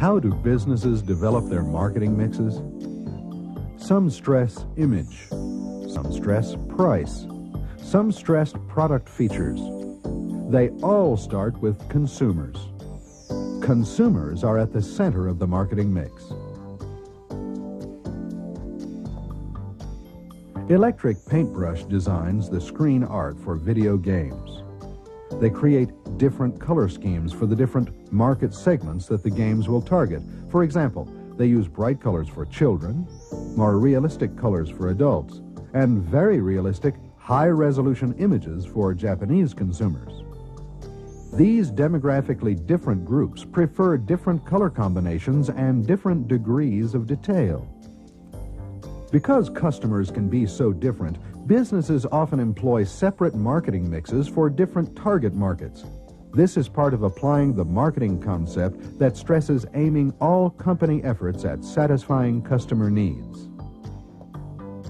How do businesses develop their marketing mixes? Some stress image, some stress price, some stress product features. They all start with consumers. Consumers are at the center of the marketing mix. Electric paintbrush designs the screen art for video games. They create different color schemes for the different market segments that the games will target. For example, they use bright colors for children, more realistic colors for adults, and very realistic, high-resolution images for Japanese consumers. These demographically different groups prefer different color combinations and different degrees of detail. Because customers can be so different, businesses often employ separate marketing mixes for different target markets. This is part of applying the marketing concept that stresses aiming all company efforts at satisfying customer needs.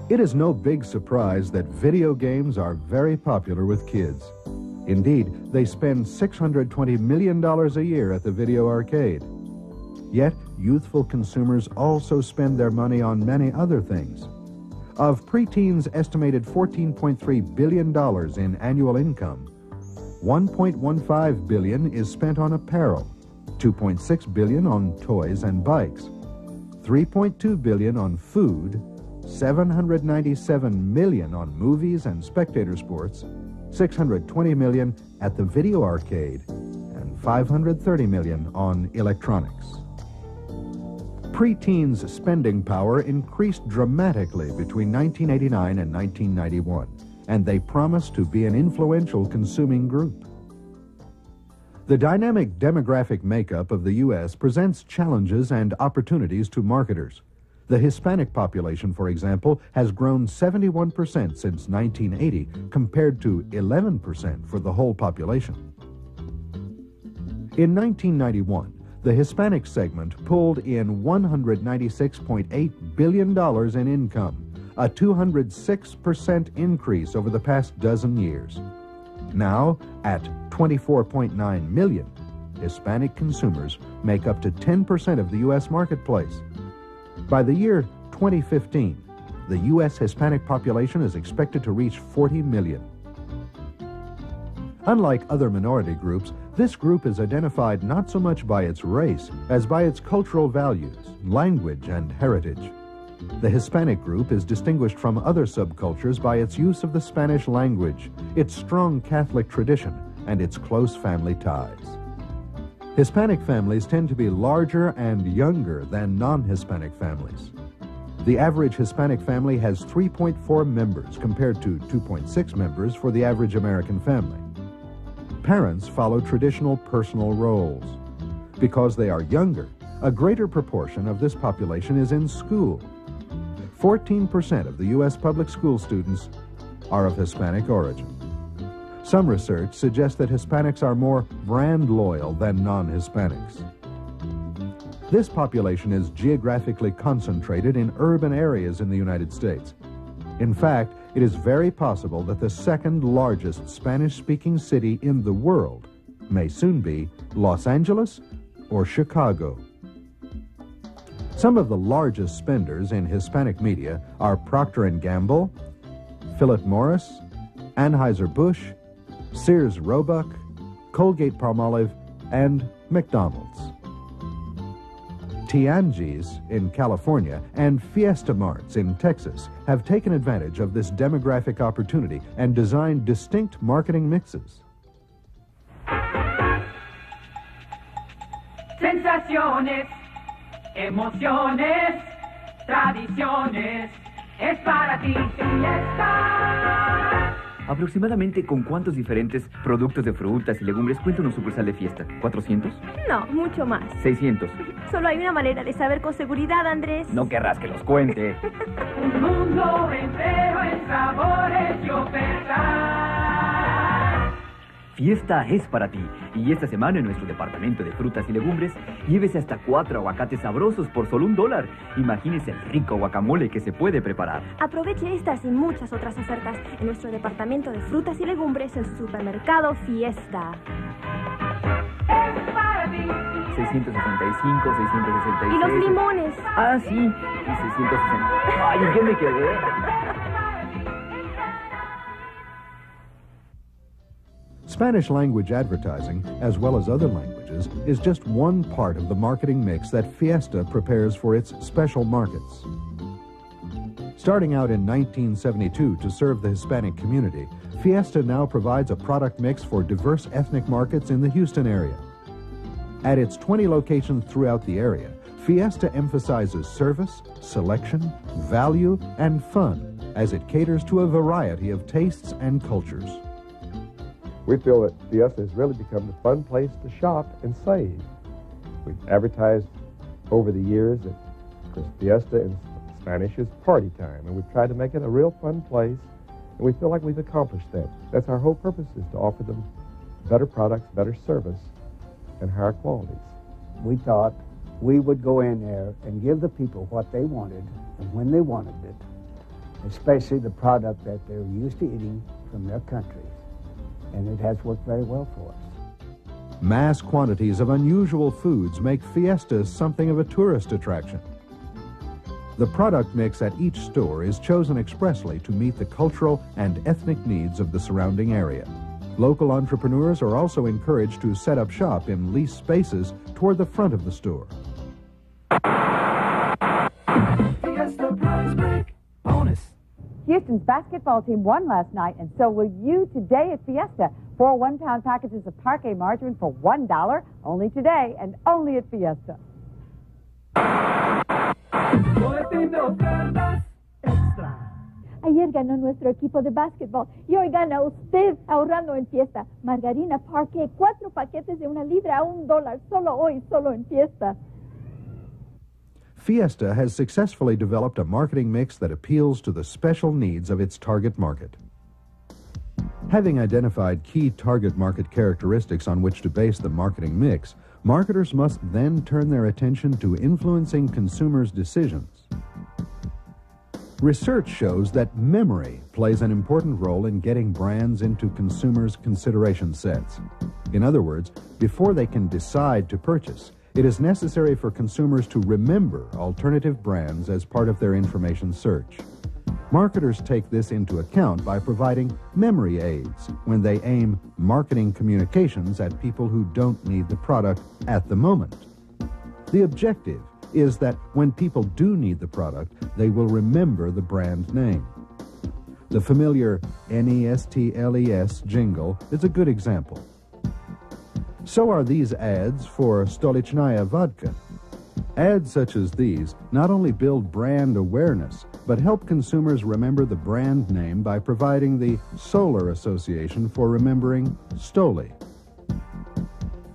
It is no big surprise that video games are very popular with kids. Indeed, they spend $620 million a year at the video arcade. Yet, youthful consumers also spend their money on many other things. Of preteens' estimated $14.3 billion in annual income, $1.15 billion is spent on apparel, $2.6 billion on toys and bikes, $3.2 billion on food, $797 million on movies and spectator sports, $620 million at the video arcade, and $530 million on electronics. Preteens' spending power increased dramatically between 1989 and 1991, and they promise to be an influential consuming group. The dynamic demographic makeup of the U.S. presents challenges and opportunities to marketers. The Hispanic population, for example, has grown 71% since 1980, compared to 11% for the whole population. In 1991, the Hispanic segment pulled in $196.8 billion in income, a 206% increase over the past dozen years. Now, at 24.9 million, Hispanic consumers make up to 10% of the U.S. marketplace. By the year 2015, the U.S. Hispanic population is expected to reach 40 million. Unlike other minority groups, this group is identified not so much by its race as by its cultural values, language, and heritage. The Hispanic group is distinguished from other subcultures by its use of the Spanish language, its strong Catholic tradition, and its close family ties. Hispanic families tend to be larger and younger than non-Hispanic families. The average Hispanic family has 3.4 members compared to 2.6 members for the average American family. Parents follow traditional personal roles. Because they are younger, a greater proportion of this population is in school. 14% of the U.S. public school students are of Hispanic origin. Some research suggests that Hispanics are more brand loyal than non-Hispanics. This population is geographically concentrated in urban areas in the United States. In fact, it is very possible that the second largest Spanish-speaking city in the world may soon be Los Angeles or Chicago. Some of the largest spenders in Hispanic media are Procter & Gamble, Philip Morris, Anheuser-Busch, Sears Roebuck, Colgate-Palmolive, and McDonald's. Tianjis in California and Fiesta Marts in Texas have taken advantage of this demographic opportunity and designed distinct marketing mixes. Sensaciones, emociones, tradiciones, es para ti Fiesta. ¿Aproximadamente con cuántos diferentes productos de frutas y legumbres cuenta una sucursal de Fiesta? ¿400? No, mucho más. ¿600? Solo hay una manera de saber con seguridad, Andrés. No querrás que los cuente. Un mundo entero en sabores y ofertas. Fiesta es para ti. Y esta semana en nuestro departamento de frutas y legumbres, llévese hasta 4 aguacates sabrosos por solo $1. Imagínese el rico guacamole que se puede preparar. Aproveche estas y muchas otras ofertas en nuestro departamento de frutas y legumbres en su supermercado Fiesta. Es para ti. 665, 666. ¿Y los limones? Ah, sí, y 660. Ay, ¿en qué me quedé? Spanish language advertising, as well as other languages, is just one part of the marketing mix that Fiesta prepares for its special markets. Starting out in 1972 to serve the Hispanic community, Fiesta now provides a product mix for diverse ethnic markets in the Houston area. At its 20 locations throughout the area, Fiesta emphasizes service, selection, value, and fun as it caters to a variety of tastes and cultures. We feel that Fiesta has really become the fun place to shop and save. We've advertised over the years that Fiesta in Spanish is party time, and we've tried to make it a real fun place, and we feel like we've accomplished that. That's our whole purpose, is to offer them better products, better service, and higher qualities. We thought we would go in there and give the people what they wanted and when they wanted it, especially the product that they're used to eating from their countries. And it has worked very well for us. Mass quantities of unusual foods make Fiesta something of a tourist attraction. The product mix at each store is chosen expressly to meet the cultural and ethnic needs of the surrounding area. Local entrepreneurs are also encouraged to set up shop in leased spaces toward the front of the store. Fiesta Prize Break Bonus. Houston's basketball team won last night, and so will you today at Fiesta. 4 one-pound packages of parquet margarine for $1, only today and only at Fiesta. Ayer ganó nuestro equipo de básquetbol y hoy gana usted ahorrando en Fiesta. Margarina Parquet, 4 paquetes de $1 a $1. Solo hoy, solo en Fiesta. Fiesta has successfully developed a marketing mix that appeals to the special needs of its target market. Having identified key target market characteristics on which to base the marketing mix, marketers must then turn their attention to influencing consumers' decisions. Research shows that memory plays an important role in getting brands into consumers' consideration sets. In other words, before they can decide to purchase, it is necessary for consumers to remember alternative brands as part of their information search. Marketers take this into account by providing memory aids when they aim marketing communications at people who don't need the product at the moment. The objective is that when people do need the product, they will remember the brand name. The familiar NESTLES jingle is a good example. So are these ads for Stolichnaya vodka. Ads such as these not only build brand awareness, but help consumers remember the brand name by providing the solar association for remembering Stoli.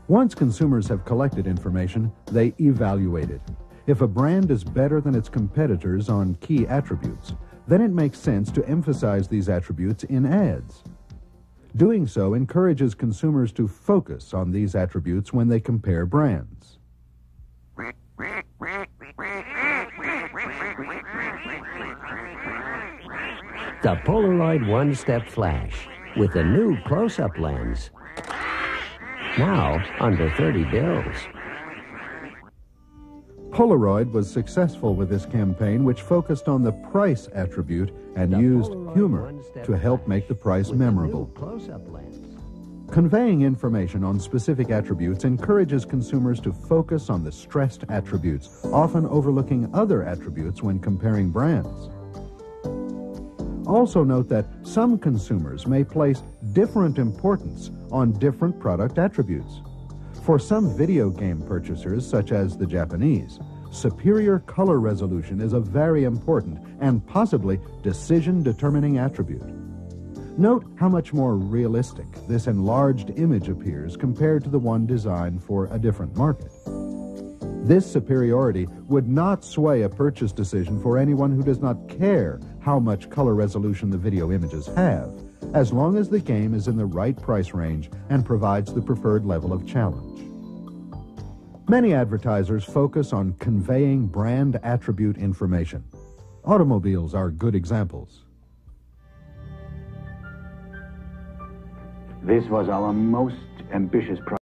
Once consumers have collected information, they evaluate it. If a brand is better than its competitors on key attributes, then it makes sense to emphasize these attributes in ads. Doing so encourages consumers to focus on these attributes when they compare brands. The Polaroid one-step flash with a new close-up lens. Now under 30 bills. Polaroid was successful with this campaign, which focused on the price attribute and used humor to help make the price memorable. Conveying information on specific attributes encourages consumers to focus on the stressed attributes, often overlooking other attributes when comparing brands. Also note that some consumers may place different importance on different product attributes. For some video game purchasers, such as the Japanese, superior color resolution is a very important and possibly decision-determining attribute. Note how much more realistic this enlarged image appears compared to the one designed for a different market. This superiority would not sway a purchase decision for anyone who does not care how much color resolution the video images have, as long as the game is in the right price range and provides the preferred level of challenge. Many advertisers focus on conveying brand attribute information. Automobiles are good examples. This was our most ambitious project.